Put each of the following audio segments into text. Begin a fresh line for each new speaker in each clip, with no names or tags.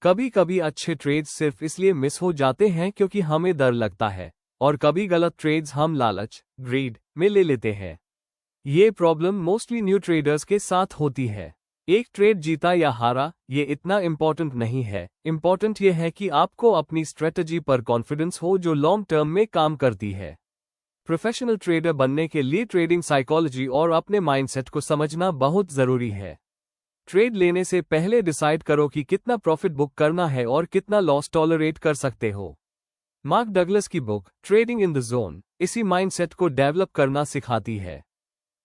कभी कभी अच्छे ट्रेड्स सिर्फ इसलिए मिस हो जाते हैं क्योंकि हमें डर लगता है, और कभी गलत ट्रेड्स हम लालच, ग्रीड में ले लेते हैं। ये प्रॉब्लम मोस्टली न्यू ट्रेडर्स के साथ होती है। एक ट्रेड जीता या हारा, ये इतना इम्पोर्टेंट नहीं है। इम्पोर्टेंट ये है कि आपको अपनी स्ट्रेटजी पर कॉन्फिडेंस हो जो लॉन्ग टर्म में काम करती है। प्रोफेशनल ट्रेडर बनने के लिए ट्रेडिंग साइकोलॉजी और अपने माइंडसेट को समझना बहुत ज़रूरी है। ट्रेड लेने से पहले डिसाइड करो कि कितना प्रॉफिट बुक करना है और कितना लॉस टॉलरेट कर सकते हो। मार्क डगलस की book trading in the zone इसी माइंडसेट को डेवलप करना सिखाती है।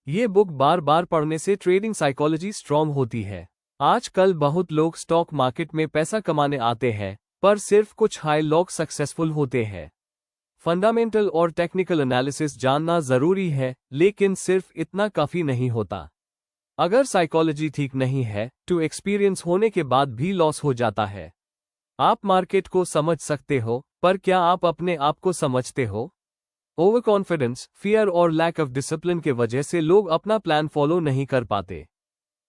ये बुक बार बार पढ़ने से ट्रेडिंग साइकोलॉजी स्ट्रॉन्ग होती है। आजकल बहुत लोग स्टॉक मार्केट में पैसा कमाने आते हैं, पर सिर्फ कुछ हाई लोग सक्सेसफुल होते हैं। फंडामेंटल और टेक्निकल एनालिसिस जानना जरूरी है, लेकिन सिर्फ इतना काफी नहीं होता। अगर साइकोलॉजी ठीक नहीं है तो एक्सपीरियंस होने के बाद भी लॉस हो जाता है। आप मार्केट को समझ सकते हो, पर क्या आप अपने आप को समझते हो? ओवर कॉन्फिडेंस, फियर और लैक ऑफ डिसिप्लिन के वजह से लोग अपना प्लान फॉलो नहीं कर पाते।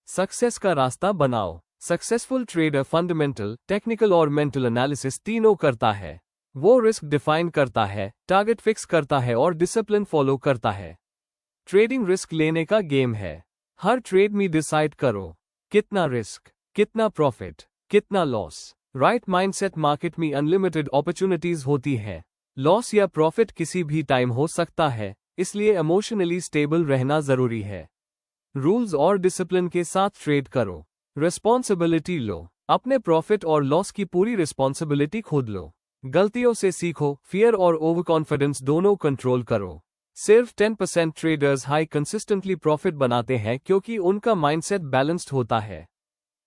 सक्सेस का रास्ता बनाओ। सक्सेसफुल ट्रेडर फंडामेंटल, टेक्निकल और मेंटल एनालिसिस तीनों करता है। वो रिस्क डिफाइन करता है, टारगेट फिक्स करता है और डिसिप्लिन फॉलो करता है। ट्रेडिंग रिस्क लेने का गेम है। हर ट्रेड में डिसाइड करो कितना रिस्क, कितना प्रॉफिट, कितना लॉस। राइट माइंडसेट मार्केट में अनलिमिटेड अपॉर्चुनिटीज होती है। लॉस या प्रॉफिट किसी भी टाइम हो सकता है, इसलिए इमोशनली स्टेबल रहना जरूरी है। रूल्स और डिसिप्लिन के साथ ट्रेड करो। रिस्पॉन्सिबिलिटी लो। अपने प्रॉफिट और लॉस की पूरी रिस्पॉन्सिबिलिटी खुद लो। गलतियों से सीखो। फियर और ओवर कॉन्फिडेंस दोनों कंट्रोल करो। सिर्फ 10% ट्रेडर्स हाई कंसिस्टेंटली प्रॉफिट बनाते हैं क्योंकि उनका माइंडसेट बैलेंस्ड होता है।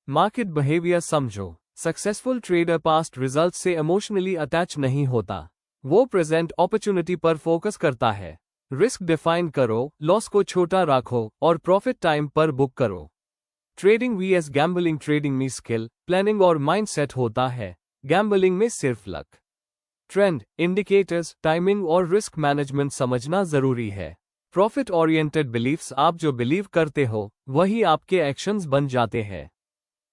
मार्केट बिहेवियर समझो। सक्सेसफुल ट्रेडर पास्ट रिजल्ट से इमोशनली अटैच नहीं होता। वो प्रेजेंट अपॉर्चुनिटी पर फोकस करता है। रिस्क डिफाइन करो, लॉस को छोटा रखो और प्रॉफिट टाइम पर बुक करो। Trading VS gambling. ट्रेडिंग में स्किल, प्लानिंग और माइंडसेट होता है। गैम्बलिंग में सिर्फ लक। ट्रेंड, इंडिकेटर्स, टाइमिंग और रिस्क मैनेजमेंट समझना जरूरी है। प्रॉफिट ओरिएंटेड बिलीफ्स, आप जो बिलीव करते हो वही आपके एक्शंस बन जाते हैं।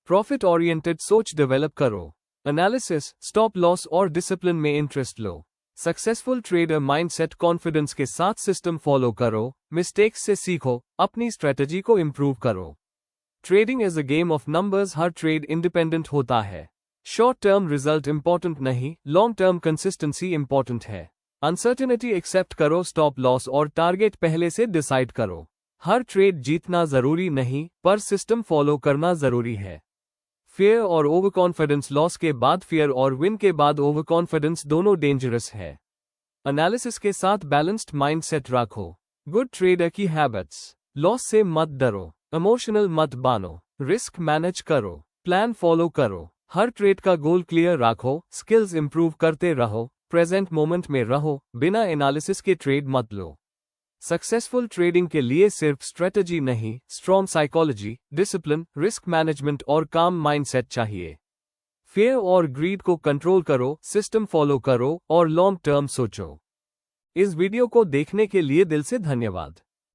प्रॉफिट ओरिएंटेड सोच डेवलप करो। एनालिसिस, स्टॉप लॉस और डिसिप्लिन में इंटरेस्ट लो। सक्सेसफुल ट्रेडर माइंडसेट कॉन्फिडेंस के साथ सिस्टम फॉलो करो, मिस्टेक्स से सीखो, अपनी स्ट्रेटजी को इंप्रूव करो। Trading is a game of numbers. Her trade independent होता है। शॉर्ट टर्म रिजल्ट इंपॉर्टेंट नहीं, लॉन्ग टर्म कंसिस्टेंसी इंपॉर्टेंट है। अनसर्टेनिटी एक्सेप्ट करो, स्टॉप लॉस और टारगेट पहले से डिसाइड करो। हर ट्रेड जीतना जरूरी नहीं, पर सिस्टम फॉलो करना जरूरी है। फियर और ओवर कॉन्फिडेंस, लॉस के बाद फियर और विन के बाद ओवर कॉन्फिडेंस दोनों डेंजरस है। एनालिसिस के साथ बैलेंस्ड माइंडसेट रखो। गुड ट्रेडर की हैबिट्स, लॉस से मत डरो, इमोशनल मत बनो, रिस्क मैनेज करो, प्लान फॉलो करो। हर ट्रेड का गोल क्लियर रखो, स्किल्स इंप्रूव करते रहो, प्रेजेंट मोमेंट में रहो, बिना एनालिसिस के ट्रेड मत लो। सक्सेसफुल ट्रेडिंग के लिए सिर्फ स्ट्रेटजी नहीं, strong psychology, discipline, risk management और काम माइंडसेट चाहिए। फियर और ग्रीड को कंट्रोल करो, सिस्टम फॉलो करो और लॉन्ग टर्म सोचो। इस वीडियो को देखने के लिए दिल से धन्यवाद।